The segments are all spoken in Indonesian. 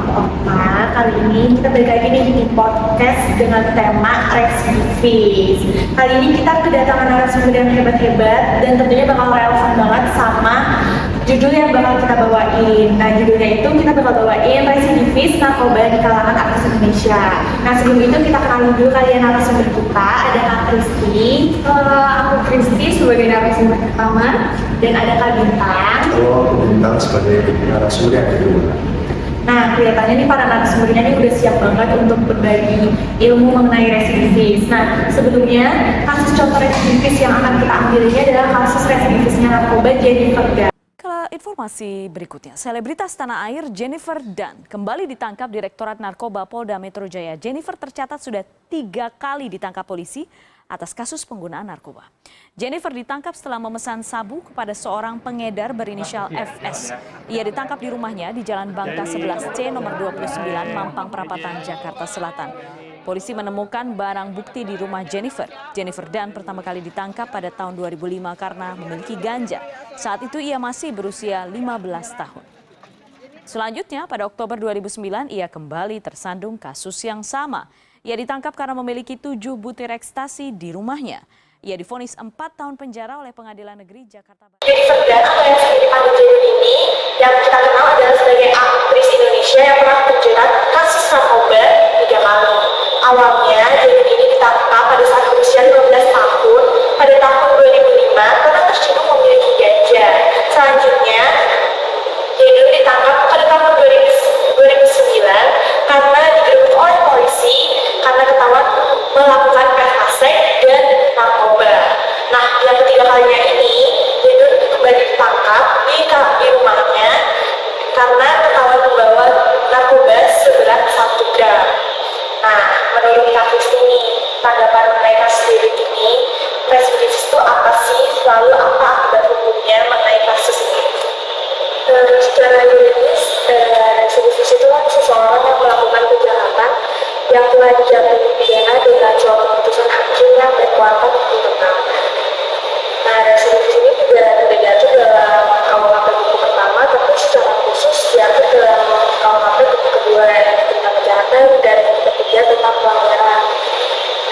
aku Oka. Kali ini kita balik lagi nih di podcast dengan tema residivis. Kali ini kita kedatangan narasumber yang hebat-hebat dan tentunya bakal relevan banget sama judul yang bakal kita bawain. Nah, judulnya itu kita bakal bawain residivis narkoba di kalangan artis Indonesia. Nah, sebelum itu kita kenalin dulu kalian narasumber kita. Ada Kak Kristi. Aku Kristi sebagai narasumber pertama. Dan ada Kak Bintang. Halo, aku Bintang sebagai narasumber yang kedua. Nah, kelihatannya nih para narasumbernya nih udah siap banget untuk berbagi ilmu mengenai residivis. Nah, sebelumnya kasus contoh residivis yang akan kita ambil ini adalah kasus residivisnya narkoba Jennifer Dunn. Informasi berikutnya, selebritas tanah air Jennifer Dunn kembali ditangkap Direktorat Narkoba Polda Metro Jaya. Jennifer tercatat sudah 3 kali ditangkap polisi atas kasus penggunaan narkoba. Jennifer ditangkap setelah memesan sabu kepada seorang pengedar berinisial FS. Ia ditangkap di rumahnya di Jalan Bangka 11C nomor 29 Mampang Perapatan, Jakarta Selatan. Polisi menemukan barang bukti di rumah Jennifer. Jennifer Dunn pertama kali ditangkap pada tahun 2005 karena memiliki ganja. Saat itu ia masih berusia 15 tahun. Selanjutnya pada Oktober 2009 ia kembali tersandung kasus yang sama. Ia ditangkap karena memiliki 7 butir ekstasi di rumahnya. Ia divonis 4 tahun penjara oleh Pengadilan Negeri Jakarta Barat. Jennifer Dunn atau yang sering dipanggil Jenny ini yang kita kenal adalah sebagai aktris Indonesia yang pernah terjerat kasus narkoba 3 kali. Awalnya Jenny ini ditangkap pada saat berusia 15 tahun pada tahun 2005 karena tersinggung memiliki ganja. Selanjutnya Jenny ditangkap pada tahun 2009 karena digerebek oleh polisi karena ketahuan melakukan PHC dan narkoba. Nah, yang ketiga kalinya ini, Jenny kembali ditangkap di rumahnya karena ketahuan membawa narkoba seberat 1 gram. Nah, menurut Kak Kristi ini, tanggapan mengenai kasus ini, residivis itu apa sih? Lalu apa akibat hukumnya mengenai kasus ini? Secara yuridis, residivis itu kan seseorang yang melakukan kejahatan yang telah dijatuhi pidana dengan suatu keputusan hakim yang berkuatan internal. Nah, residivis ini juga tidak diatur dalam KUHP buku pertama, tapi secara khusus diatur dalam KUHP buku kedua tentang kejahatan dan ketiga tentang pelanggaran.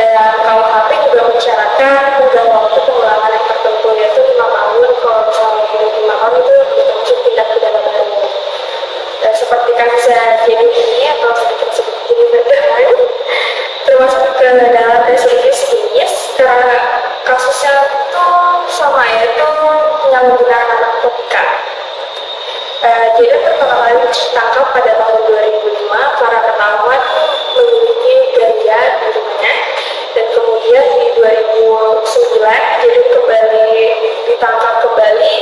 Dan KUHP juga mensyaratkan tenggang waktu pengulangan yang tertentu, yaitu 5 tahun. Kalau misalnya lebih 5 tahun itu termasuk tindak pidana baru. Dan seperti kasus Jenny ini atau sedikit ini berdahan, termasuk ke dalam residivis ini karena kasusnya itu sama, yaitu penyalahgunaan narkotika. Jadi pertama kali ditangkap pada tahun 2005 karena ketahuan memiliki ganja di rumahnya, dan kemudian di 2009 jadi kembali ditangkap kembali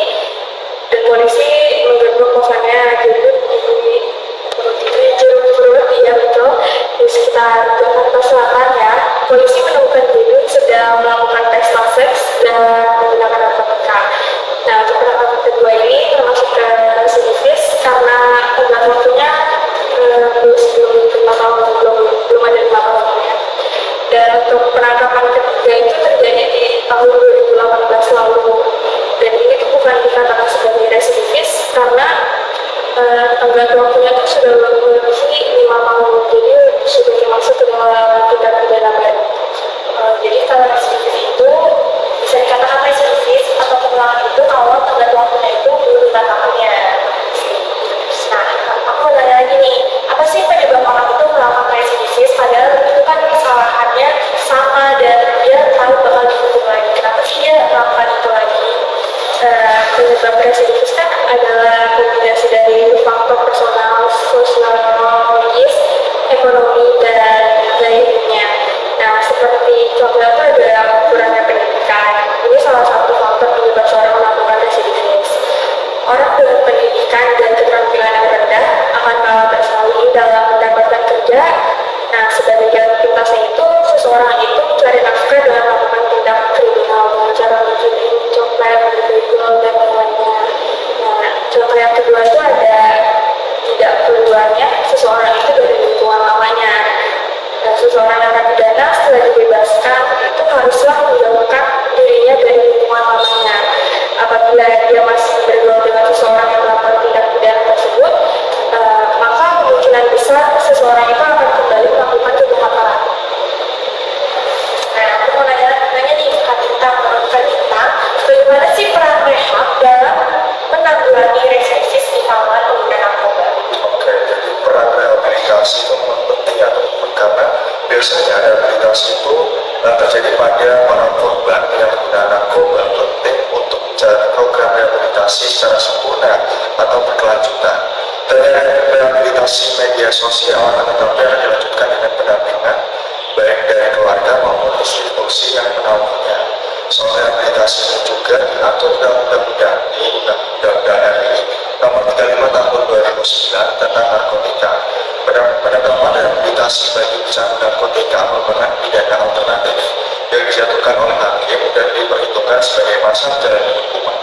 dan polisi menggerbek kosannya jadi di Jeruk ya betul, di sekitar Jakarta Selatan ya. Polisi menemukan Jenny sedang melakukan pesta seks dan menggunakan narkotika. Nah, keterangan kedua ini termasuk ke residivis karena tenggat waktunya belum 5 tahun, belum ada 5 tahunnya. Dan untuk penangkapan ketiga itu terjadi di tahun 2018 lalu. Dan ini tuh bukan dikatakan sebagai residivis karena tenggat waktunya itu sudah melebihi 5 tahun. Jadi sudah termasuk dalam tindak pidana baru. Jadi kalau residivis itu bisa dikatakan residivis atau pengulangan itu kalau tenggat waktunya itu belum 5 tahunnya. Nah, aku mau nanya lagi nih, apa sih penyebab orang itu melakukan residivis padahal itu kan kesalahannya sama dan dia tahu bakal dihukum lagi? Kenapa sih dia melakukan itu lagi? Penyebab residivis kan adalah kombinasi dari faktor personal, sosiologis, ekonomi, dan gaya hidupnya. Nah, seperti contohnya itu ada kurangnya pendidikan. Ini salah satu faktor penyebab seorang melakukan residivis. Orang dengan pendidikan dan keterampilan yang rendah akan kalah bersaing dalam mendapatkan kerja. Nah, sebagai jalan pintasnya itu, seseorang itu mencari nafkah dengan melakukan tindak kriminal dengan cara mencuri, copet, berbegel, dan lainnya. Nah, contoh yang kedua itu ada tidak keluarnya seseorang itu dari lingkungan lamanya. Dan seseorang narapidana setelah dibebaskan itu haruslah menjauhkan dirinya dari lingkungan lamanya. Apabila dia masih bergaul dengan seseorang yang melakukan tindak pidana tersebut, maka kemungkinan besar biasanya rehabilitasi itu terjadi pada para korban yang menggunakan narkoba penting untuk menjalani program rehabilitasi secara sempurna atau berkelanjutan. Dan rehabilitasi media sosial akan tetapi dilanjutkan dengan pendampingan baik dari keluarga maupun institusi yang menaunginya. Soal rehabilitasi ini juga diatur dalam undang-undang di Undang-Undang RI Nomor 35 Tahun 2009 tentang narkotika. Penetapan rehabilitasi bagi pecandu narkotika merupakan pidana alternatif yang dijatuhkan oleh hakim dan diperhitungkan sebagai masa menjalani hukuman.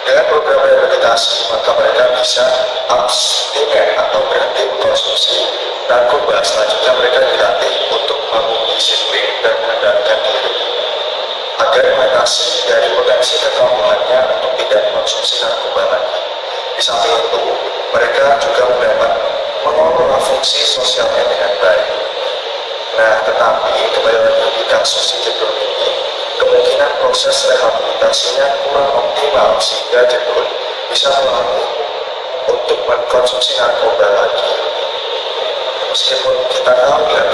Dengan program rehabilitasi, maka mereka bisa abstinen atau berhenti mengkonsumsi narkoba. Selanjutnya mereka dilatih untuk bangun disiplin dan mengendalikan diri agar mengatasi dari potensi ketraumaannya untuk tidak mengkonsumsi narkoba lagi. Di samping itu, mereka juga mendapat mengelola fungsi sosialnya dengan baik. Nah, tetapi kembali lagi di kasus si Jedul ini, kemungkinan proses rehabilitasinya kurang optimal sehingga Jedul bisa mengalami untuk mengkonsumsi narkoba lagi. Meskipun kita tahu ada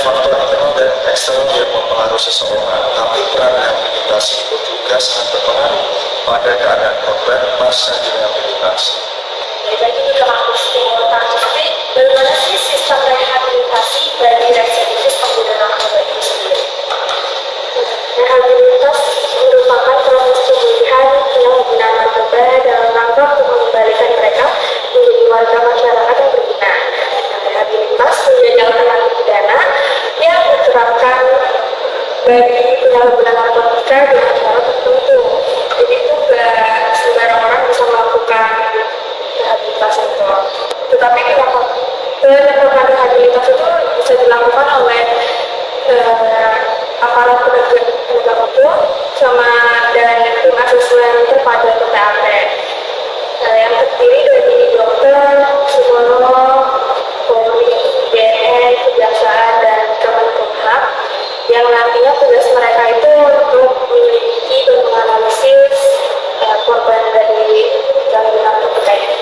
faktor internal dan eksternal yang mempengaruhi seseorang, tapi peran rehabilitasi itu juga sangat berpengaruh pada keadaan korban pasca direhabilitasi. Jadi juga harus tapi bagaimana sih sistem rehabilitasi bagi residivis pengguna narkoba itu sendiri? Rehabilitas merupakan proses pemulihan yang menggunakan narkoba dalam rangka untuk mengembalikan mereka menjadi warga masyarakat yang berguna. Rehabilitas menjadi alternatif pidana yang diterapkan bagi penyalahgunaan narkotika dengan cara tertentu. Jadi itu sembarang orang bisa melakukan rehabilitasi itu. Tetapi penyelenggaraan rehabilitasi itu bisa dilakukan oleh aparat penegak hukum sama dan tim asesmen terpadu atau TAP yang terdiri dari dokter, psikolog, polri, BNN, kejaksaan, dan Kemenkumham yang nantinya tugas mereka itu untuk menyelidiki dan menganalisis korban dari gangguan narkotika ini.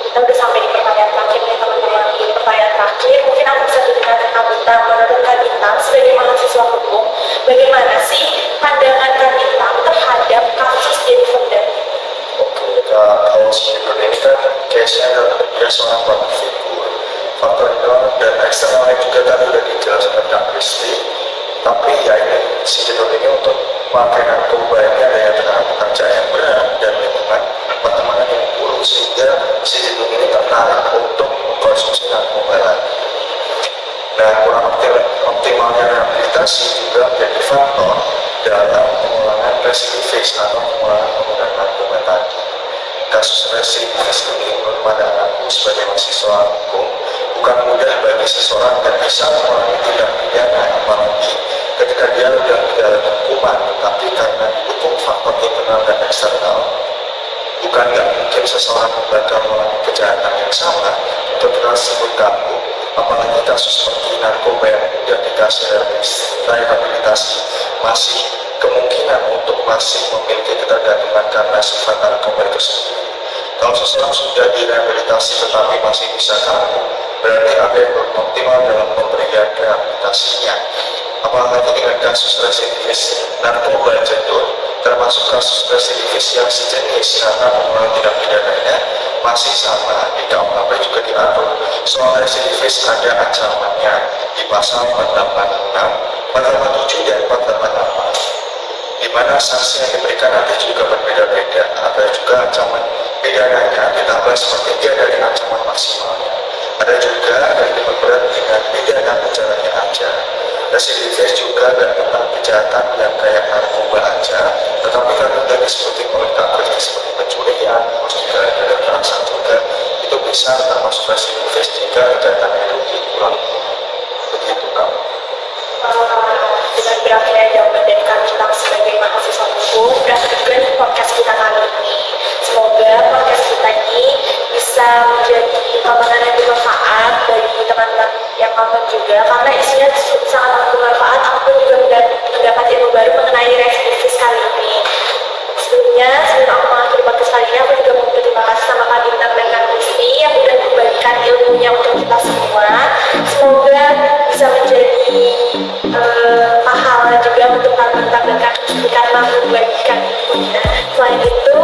Kita udah sampai di pertanyaan terakhir nih teman-teman. Di pertanyaan terakhir mungkin aku bisa berikan ke Kak Bintang. Menurut Kak Bintang sebagai mahasiswa hukum, bagaimana sih pandangan Kak Bintang terhadap kasus Jennifer Dunn? Oke, kalau si Jedul ini kan case-nya dia seorang public figure. Faktor internal dan eksternalnya juga tadi udah dijelaskan Kak Kristi. Tapi ya ini si Jedul ini untuk pakai narkoba ini adanya tekanan pekerjaan yang berat dan lingkungan pertemanan yang buruk sehingga si Jedul ini tertarik untuk mengkonsumsi narkoba lagi. Nah, kurang optimalnya rehabilitasi juga menjadi faktor dalam pengulangan residivis atau pengulangan penggunaan narkoba tadi. Kasus residivis ini menurut pandanganku sebagai mahasiswa hukum bukan mudah bagi seseorang dan bisa mengulangi tindak pidana, apalagi ketika dia sudah menjalani hukuman, tapi karena didukung faktor internal dan eksternal, bukan nggak mungkin seseorang bakal mengalami kejahatan yang sama untuk tersebut kaku, apalagi kasus seperti narkoba yang sudah dikasih rehabilitasi masih kemungkinan untuk masih memiliki ketergantungan karena sifat narkoba itu sendiri. Kalau seseorang sudah direhabilitasi tetapi masih bisa kaku, berarti ada yang belum optimal dalam pemberian rehabilitasinya. Apalagi dengan kasus residivis narkoba Jedul, termasuk kasus residivis yang sejenis karena pengulangan tindak pidananya masih sama. Di KUHP juga diatur soal residivis ada ancamannya di pasal 486, 487 dan 488, di mana sanksi yang diberikan nanti juga berbeda-beda. Ada juga ancaman pidananya ditambah sepertiga dari ancaman maksimalnya. Ada juga yang diperberat dengan pidana penjaranya aja. Residivis juga gak tentang kejahatan yang kayak narkoba aja, tetapi kan sudah disebutin oleh Kak Kristi seperti pencurian, terus juga ada kekerasan juga, itu bisa termasuk residivis jika kejahatannya itu diulang. Begitu Kak. Dengan berakhirnya jawaban dari Kak Bintang sebagai mahasiswa hukum, berakhir juga nih podcast kita kali ini. Semoga podcast kita ini bisa menjadi tontonan yang bermanfaat bagi teman-teman yang nonton juga, karena isinya sangat bermanfaat. Aku pun juga mendapat ilmu baru mengenai residivis kali ini. Sebelumnya, sebelum aku mengakhiri podcast kali ini, aku juga mau berterima kasih sama Kak Bintang dan Kak Kristi yang sudah membagikan ilmunya untuk kita semua. Selain itu,